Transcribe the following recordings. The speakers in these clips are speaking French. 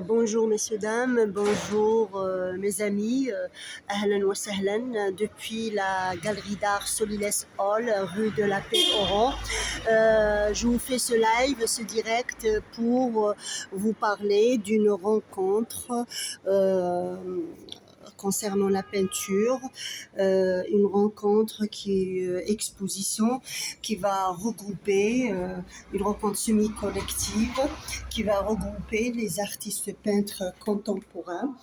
Bonjour messieurs, dames, bonjour mes amis, ahlan wa sahlan, depuis la galerie d'art Soliles Hall, rue de la Paix Oran. Je vous fais ce live, ce direct pour vous parler d'une rencontre concernant la peinture, une rencontre exposition qui va regrouper, une rencontre semi-collective qui va regrouper les artistes peintres contemporains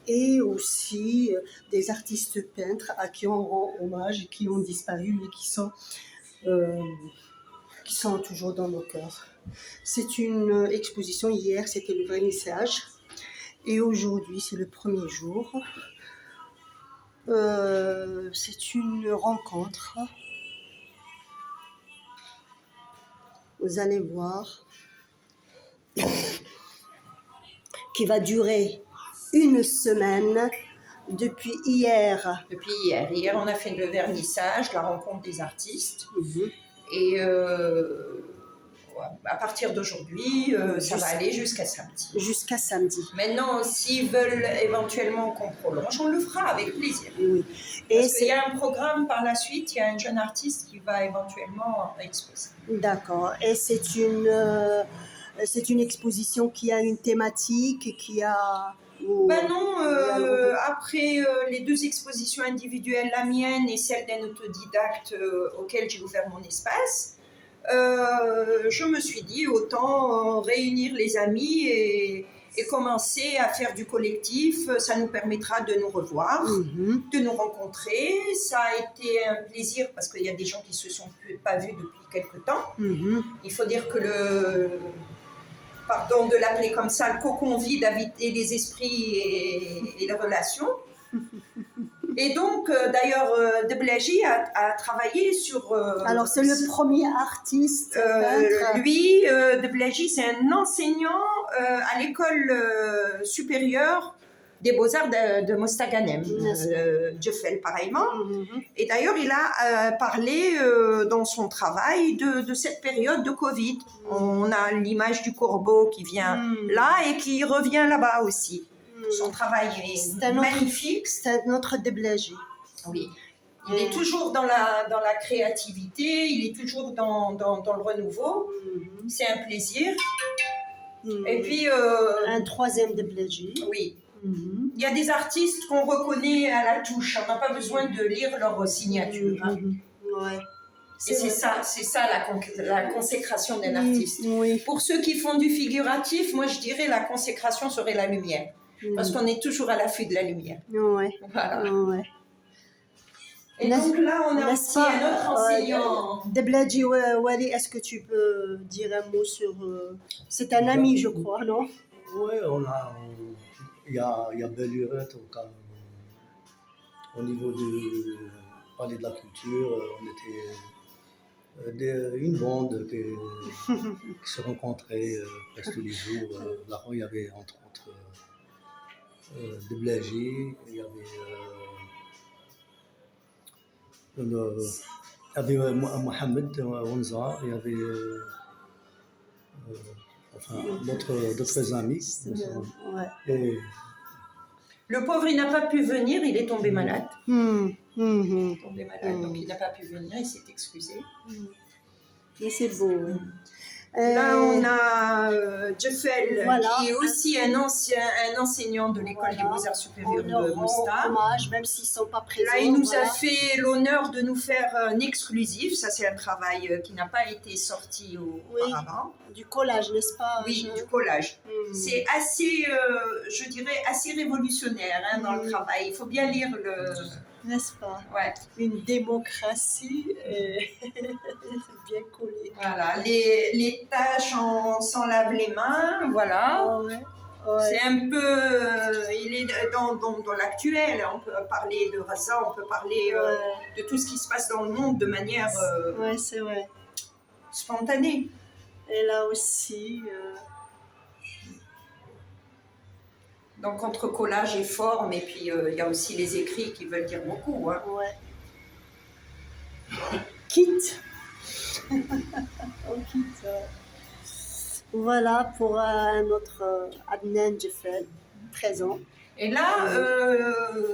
et aussi des artistes peintres à qui on rend hommage et qui ont disparu mais qui sont toujours dans nos cœurs. C'est une exposition, hier c'était le vernissage et aujourd'hui c'est le premier jour. C'est une rencontre, vous allez voir, qui va durer une semaine depuis hier. Hier, on a fait le vernissage, la rencontre des artistes. Et à partir d'aujourd'hui, ça va aller jusqu'à samedi. Jusqu'à samedi. Maintenant, s'ils veulent éventuellement qu'on prolonge, on le fera avec plaisir. Oui. Parce qu'il y a un programme par la suite, il y a un jeune artiste qui va éventuellement exposer. D'accord. Et c'est une exposition qui a une thématique, qui a... Ben non, après les deux expositions individuelles, la mienne et celle d'un autodidacte auquel j'ai ouvert mon espace, je me suis dit autant réunir les amis et commencer à faire du collectif. Ça nous permettra de nous revoir, de nous rencontrer. Ça a été un plaisir parce qu'il y a des gens qui se sont pas vus depuis quelque temps. Il faut dire que pardon de l'appeler comme ça, le cocon vide a vidé les esprits et les relations. Et donc, d'ailleurs, Deblaji a travaillé sur... Alors, c'est le premier artiste peintre. Lui, Deblaji, c'est un enseignant à l'école supérieure des Beaux-Arts de Mostaganem, Djeffel pareillement. Et d'ailleurs, il a parlé dans son travail de cette période de Covid. On a l'image du corbeau qui vient là et qui revient là-bas aussi. Son travail est magnifique. C'est notre Deblaji. Oui. Il est toujours dans la créativité, il est toujours dans le renouveau. C'est un plaisir. Et puis... un troisième Deblaji. Oui. Il y a des artistes qu'on reconnaît à la touche. On n'a pas besoin de lire leur signature. Ouais. Et c'est ça la consécration d'un artiste. Pour ceux qui font du figuratif, moi je dirais la consécration serait la lumière. Parce qu'on est toujours à l'affût de la lumière. Voilà. Et donc là, on a aussi un autre enseignant. Deblaji Wali, est-ce que tu peux dire un mot sur... C'est un ami, je crois, non? Oui, il y a belle lurette au niveau du palais de la culture. On était une bande qui se rencontrait presque tous les jours. Là, il y avait entre autres Deblaji, il y avait Mohamed Wanza, il y avait d'autres amis. Et le pauvre, il n'a pas pu venir, il est tombé malade. Il est tombé malade, donc il n'a pas pu venir, il s'est excusé. Mais c'est beau. Là, on a Djeffel, qui est aussi un enseignant de l'école des Beaux-Arts supérieurs de Mostar. Même s'ils ne sont pas présents. Là, il nous a fait l'honneur de nous faire un exclusif. Ça, c'est un travail qui n'a pas été sorti auparavant. Du collage, n'est-ce pas? Oui, du collage. C'est assez, je dirais, assez révolutionnaire dans le travail. Il faut bien lire le... N'est-ce pas? Ouais. Une démocratie bien collée. Voilà, les tâches, on s'en lave les mains, voilà. C'est un peu, il est dans l'actuel, on peut parler de Raza, on peut parler de tout ce qui se passe dans le monde de manière c'est vrai. Spontanée. Et là aussi... Donc, entre collage et forme, et puis il y a aussi les écrits qui veulent dire beaucoup. Quitte. On quitte. Voilà pour un autre Adnan Jeffel, 13 ans. Et là,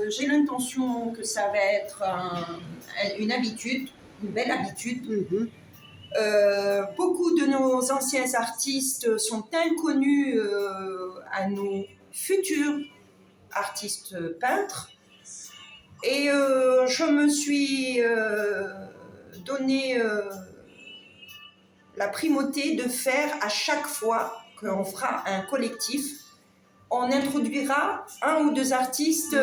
j'ai l'intention que ça va être une habitude, une belle habitude. Beaucoup de nos anciens artistes sont inconnus à nos futurs artistes peintres. Et je me suis donné la primauté de faire à chaque fois qu'on fera un collectif, on introduira un ou deux artistes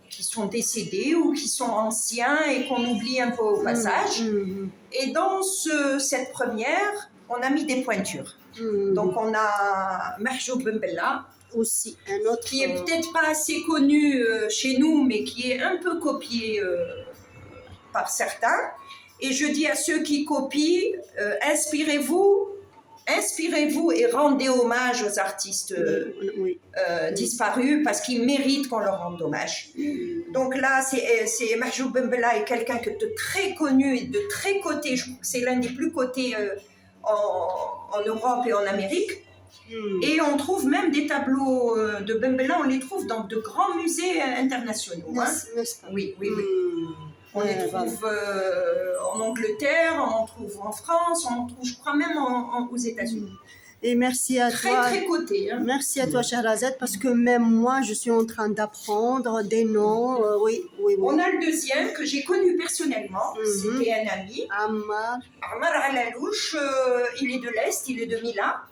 qui sont décédés ou qui sont anciens et qu'on oublie un peu au passage. Et dans cette première, on a mis des pointures. Donc on a Mahjoub Ben Bella, aussi un autre qui est peut-être pas assez connu chez nous, mais qui est un peu copié par certains. Et je dis à ceux qui copient, inspirez-vous et rendez hommage aux artistes disparus parce qu'ils méritent qu'on leur rende hommage. Donc là, c'est Mahjoub Ben Bella est quelqu'un de très connu et de très coté. Je crois que c'est l'un des plus cotés en Europe et en Amérique. Et on trouve même des tableaux de Ben Bella, on les trouve dans de grands musées internationaux. Oui. On les trouve en Angleterre, on en trouve en France, on en trouve, je crois, même aux États-Unis. Et merci à toi. Très coté. Hein. Merci à toi, Shahrazad, parce que même moi, je suis en train d'apprendre des noms. Oui. On a le deuxième que j'ai connu personnellement. C'était un ami. Ammar Alalouche. Il est de l'Est, il est de Mila.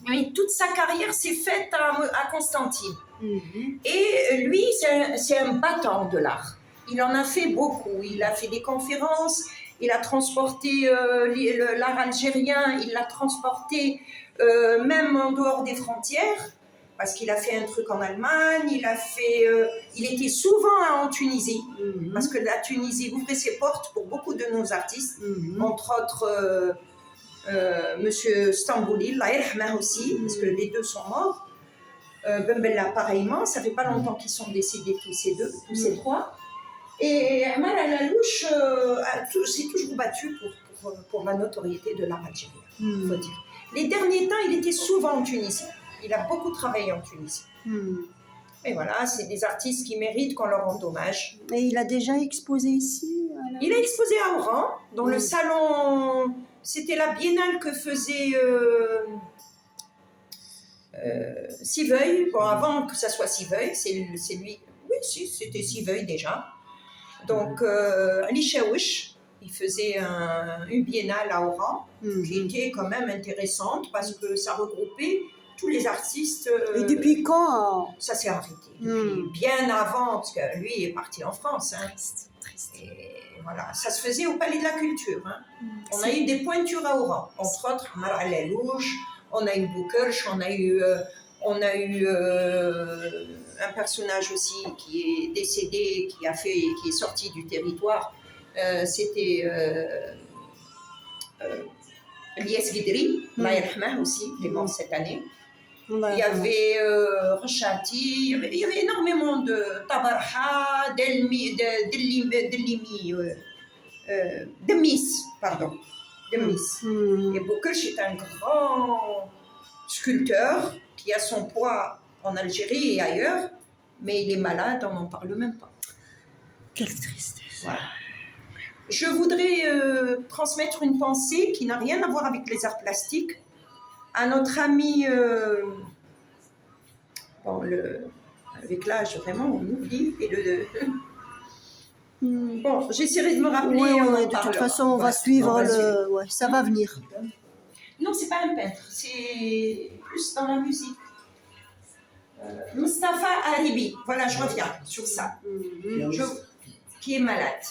Mais toute sa carrière s'est faite à Constantine. Et lui, c'est un battant de l'art. Il en a fait beaucoup. Il a fait des conférences, il a transporté l'art algérien, il l'a transporté même en dehors des frontières, parce qu'il a fait un truc en Allemagne, il était souvent en Tunisie, parce que la Tunisie ouvrait ses portes pour beaucoup de nos artistes, entre autres Monsieur Stambouli, Allah yarhamah aussi, parce que les deux sont morts. Ben Bella, pareillement, ça fait pas longtemps qu'ils sont décédés tous ces trois. Et Ammar Alalouche s'est toujours battu pour la notoriété de l'art algérien, faut dire. Les derniers temps, il était souvent en Tunisie. Il a beaucoup travaillé en Tunisie. Et voilà, c'est des artistes qui méritent qu'on leur rende hommage. Et il a déjà exposé ici Il a exposé à Oran, dans le salon... C'était la biennale que faisait Siveuil. Bon, avant que ça soit Siveuil, c'est lui... Oui, si, c'était Siveuil déjà. Donc, Ali Chaouch, il faisait une biennale à Oran, qui était quand même intéressante parce que ça regroupait tous les artistes. Et depuis quand ça s'est arrêté. Depuis bien avant, parce que lui est parti en France. Hein. Triste. Et voilà, ça se faisait au Palais de la Culture. Hein. On a eu des pointures à Oran, entre autres Ammar Alalouche, on a eu Boukerch, on a eu un personnage aussi qui est décédé, qui est sorti du territoire. C'était Elias Guidri, Allah yarhamah aussi, il est mort cette année. Il y avait Rachati, il y avait énormément de Tabarha, Demis, pardon. Demis. Et Boukerch est un grand sculpteur qui a son poids en Algérie et ailleurs, mais il est malade, on n'en parle même pas. Quelle tristesse. Voilà. Je voudrais transmettre une pensée qui n'a rien à voir avec les arts plastiques à notre ami, avec l'âge vraiment on oublie, bon, j'essaierai de me rappeler. Oui, de toute façon on va suivre ça va venir. Non, c'est pas un peintre, c'est plus dans la musique. Mustapha Haribi, voilà, je reviens sur ça. Qui est malade.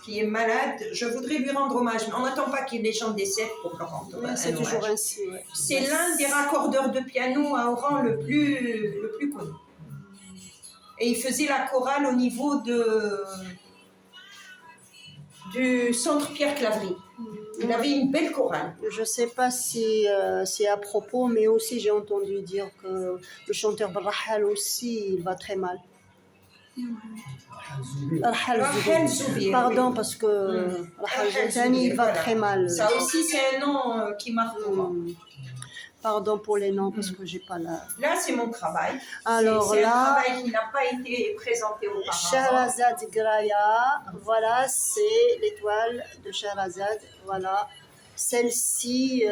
Je voudrais lui rendre hommage, mais on n'attend pas qu'il les gens décèdent pour leur rendre hommage. C'est toujours ainsi. C'est l'un des raccordeurs de piano à Oran le plus connu. Et il faisait la chorale au niveau du centre Pierre Claverie. Il avait une belle chorale. Je ne sais pas si c'est à propos, mais aussi j'ai entendu dire que le chanteur Barrahal aussi, il va très mal. Rahel Zoubir, Pardon, oui. parce que Rahel Rahel Zoubir, il va voilà. très mal. Ça aussi, c'est un nom qui marque vraiment. Pardon pour les noms, parce que j'ai pas la... Là, c'est mon travail. Alors C'est là, un travail qui n'a pas été présenté auparavant. Shahrazad Graya, voilà, c'est l'étoile de Shahrazad. Voilà, celle-ci,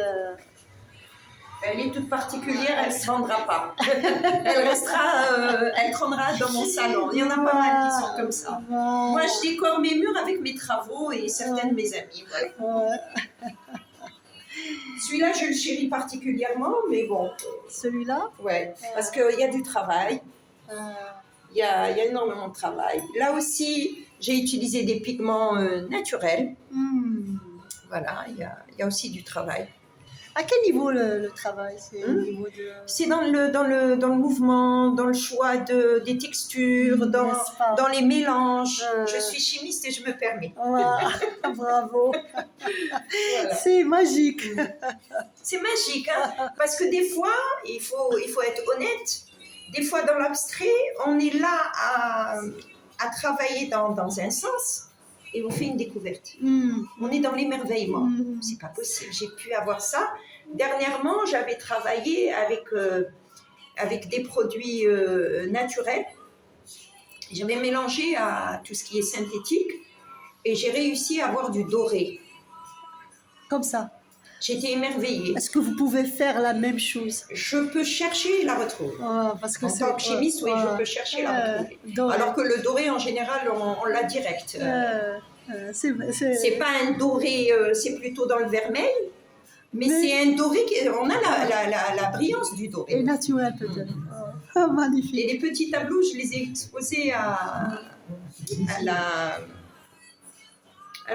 Elle est toute particulière, elle ne se vendra pas. Elle trônera dans mon salon. Il y en a pas mal qui sont comme ça. Moi, je décore mes murs avec mes travaux et certains de mes amis. Voilà. Celui-là, je le chéris particulièrement, mais bon. Celui-là, Ouais, parce qu'il y a du travail. Il y a énormément de travail. Là aussi, j'ai utilisé des pigments naturels. Voilà, il y a aussi du travail. à quel niveau le travail? C'est au niveau de... C'est dans le mouvement, dans le choix des textures, N'est-ce pas? dans les mélanges. Je suis chimiste et je me permets. Voilà, bravo. Voilà. C'est magique. C'est magique, hein, parce que des fois, il faut être honnête, des fois dans l'abstrait, on est là à travailler dans un sens et on fait une découverte. On est dans l'émerveillement. C'est pas possible, j'ai pu avoir ça. Dernièrement, j'avais travaillé avec des produits naturels. J'avais mélangé à tout ce qui est synthétique et j'ai réussi à avoir du doré. Comme ça. J'étais émerveillée. Est-ce que vous pouvez faire la même chose? Je peux chercher et la retrouver. Parce que En tant que chimiste, oui, je peux chercher et la retrouver. Doré. Alors que le doré, en général, on l'a direct. C'est pas un doré, c'est plutôt dans le vermeil, mais c'est un doré, on a la brillance du doré. Et naturel peut-être. Magnifique. Et les petits tableaux, je les ai exposés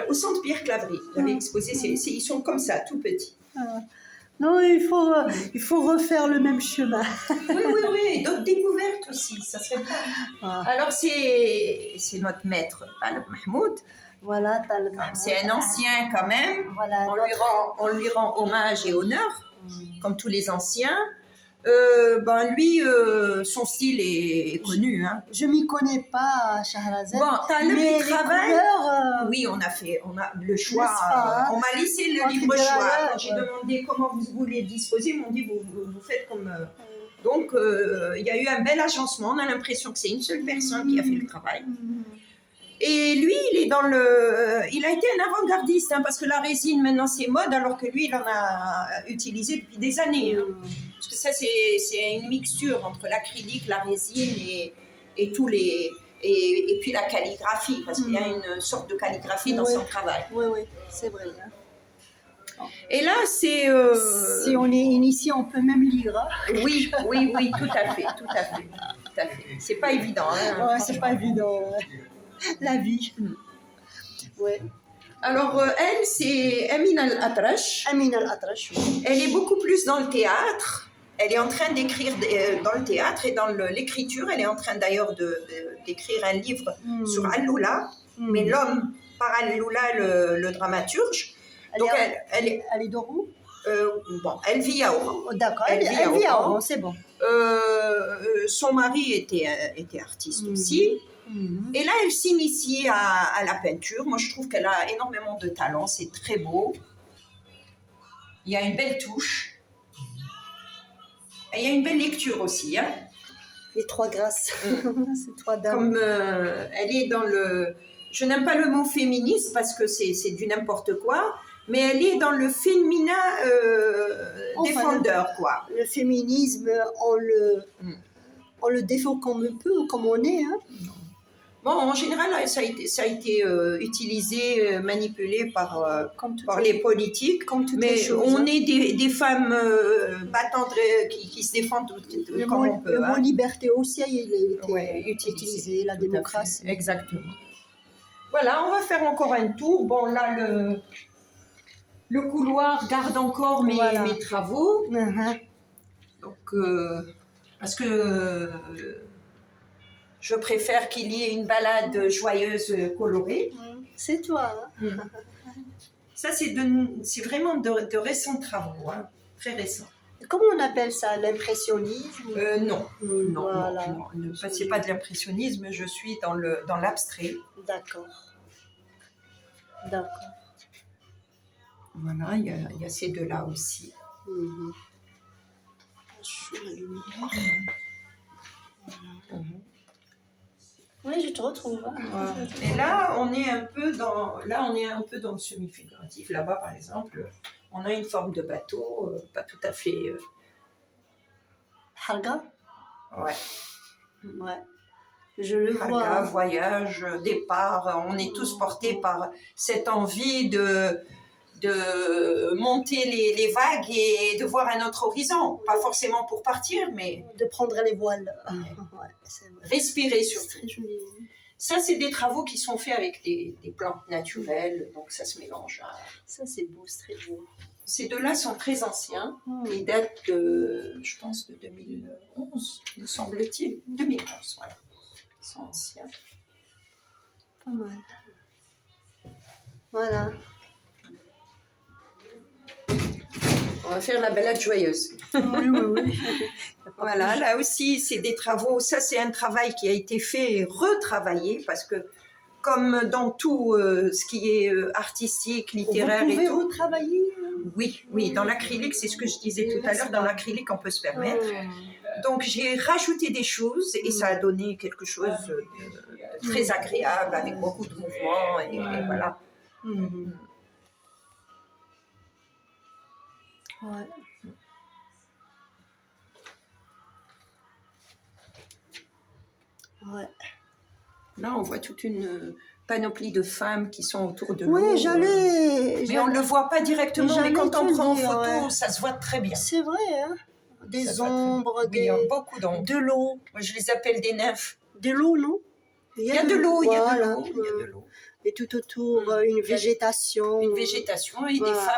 au centre Pierre Claverie. J'avais exposé, ils sont comme ça, tout petits. Non, il faut refaire le même chemin. Oui, et d'autres découvertes aussi, ça serait bien. Alors c'est notre maître, Taleb Mahmoud. Voilà, c'est un ancien quand même. Voilà, on lui rend hommage et honneur, comme tous les anciens. Lui, son style est connu. Hein. Je m'y connais pas, Shahrazad. Bon, mais le travail. Couleurs, oui, on a le choix. On m'a laissé le libre choix. Quand j'ai demandé comment vous voulez disposer, ils m'ont dit vous faites comme. Donc, il y a eu un bel agencement. On a l'impression que c'est une seule personne qui a fait le travail. Et lui, il a été un avant-gardiste, hein, parce que la résine, maintenant, c'est mode, alors que lui, il en a utilisé depuis des années. Hein. Parce que ça, c'est une mixture entre l'acrylique, la résine et tous les... Et puis la calligraphie, parce qu'il y a une sorte de calligraphie dans son travail. Oui, c'est vrai. Hein. Et là, c'est... Si on est initié, on peut même lire. Hein. Oui, tout à fait. C'est pas évident. Hein, ouais, c'est pas évident. La vie. Ouais. Alors, elle, c'est Amine Al-Atrash. Amine Al-Atrash, oui. Elle est beaucoup plus dans le théâtre. Elle est en train d'écrire dans le théâtre et dans l'écriture. Elle est en train d'ailleurs d'écrire un livre sur Al-Loula, mais l'homme par Al-Loula, le dramaturge. Donc, elle est d'Oran? Elle vit à Oran. D'accord, elle vit à Oran, c'est bon. Son mari était artiste aussi. Et là, elle s'initie à la peinture. Moi, je trouve qu'elle a énormément de talent. C'est très beau. Il y a une belle touche. Et il y a une belle lecture aussi. Hein. Les trois grâces. Ces trois dames. Comme elle est dans le... Je n'aime pas le mot féministe parce que c'est du n'importe quoi. Mais elle est dans le féminin défendeur, quoi. Le féminisme, on le défend comme on peut, comme on est. Hein. Bon, en général, ça a été utilisé, manipulé par les politiques, mais on est des femmes battantes qui se défendent comme on peut. Le mot liberté aussi, il est utilisé, la démocratie. Exactement. Voilà, on va faire encore un tour. Bon, là, le couloir garde encore mes travaux. Donc, parce que... je préfère qu'il y ait une balade joyeuse, colorée. C'est toi. Hein. Ça, c'est vraiment de récents travaux, hein, très récents. Comment on appelle ça? L'impressionnisme? Non, non, Voilà. non, non, c'est pas de l'impressionnisme, je suis dans l'abstrait. D'accord. D'accord. Voilà, il y a ces deux-là aussi. Mhm. Sur la lumière. Oui, je te retrouve. Voilà. Et là, on est un peu dans le semi-figuratif. Là-bas, par exemple, on a une forme de bateau, pas tout à fait. Harga? Ouais. Ouais. Je le vois. Harga, voyage, départ. On est tous portés par cette envie de monter les vagues et de voir un autre horizon. Pas forcément pour partir, mais De prendre les voiles. Ouais, c'est vrai. respirer C'est surtout. très joli. Ça, c'est des travaux qui sont faits avec des plantes naturelles, donc ça se mélange. Ça, c'est beau, c'est très beau. Ces deux-là sont très anciens. Ils datent de, je pense, de 2011, me semble-t-il. 2011, voilà. Ils sont anciens. Pas mal. Voilà. On va faire la balade joyeuse. Oui, oui, oui. Voilà, là aussi, c'est des travaux. Ça, c'est un travail qui a été fait et retravaillé parce que, comme dans tout ce qui est artistique, littéraire Vous pouvez et tout. retravailler? Oui, dans l'acrylique, c'est ce que je disais tout à l'heure. Dans l'acrylique, on peut se permettre. Donc, j'ai rajouté des choses et ça a donné quelque chose de très agréable avec beaucoup de mouvements et voilà. Mhm. Ouais. Ouais. Là, on voit toute une panoplie de femmes qui sont autour de l'eau. Oui, Mais on ne le voit pas directement, mais quand on te prend en dire, photo, ouais. ça se voit très bien. C'est vrai, hein? Ça Des se voit très bien. ombres, Oui, il y a des... beaucoup d'ombres. de l'eau. Moi, je les appelle des nymphes. De l'eau, non? Il y a de l'eau, il y a de Voilà. l'eau, il y a de l'eau. Et tout autour, une végétation. Une végétation et des Voilà. femmes